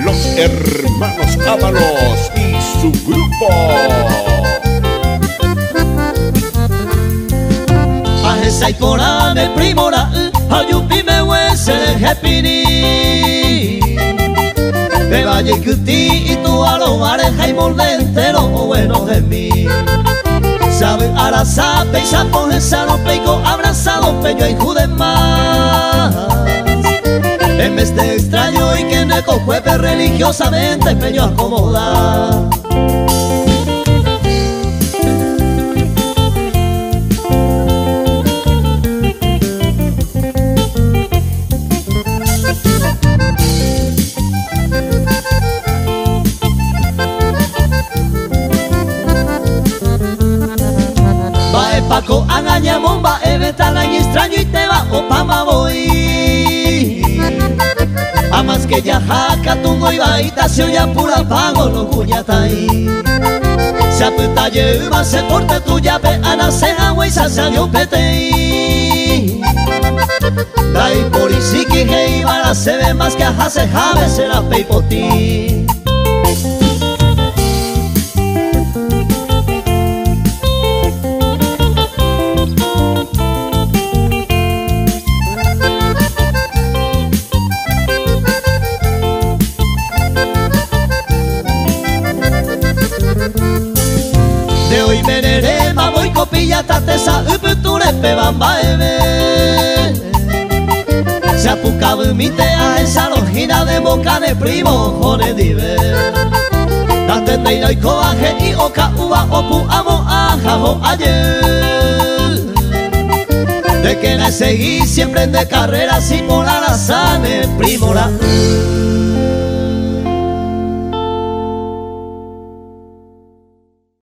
Los hermanos Ábalos y su grupo. Ahesai porane primora, ayupi me huese hepini. Te vaya y cuti y tú a lo mareja y moldente lo bueno de mí. Sabe arazape y sapo ensano peico abrazado peño y jude más. En vez de extraño y que ne cojuepe religiosamente peño acomoda. Paco agaña bomba, eveta y extraño y te va o pama voy. Amas que ya jaca tungo y baitación ya pura pago lo cuñatai. Se aputa lleva se porte tu llave ana se agua y se salió pete. Dai por y si que iba la se ve más que aja se jave será pei por ti. De hoy menere voy copilla tatesa uputure pe bamba eve. Se apucaba mi tea esa lojina de boca de primo jone dive. Dante teino y coaje y oka uva opu amo ajajo ayer. De que la seguí siempre de carrera sin molar a sane primora.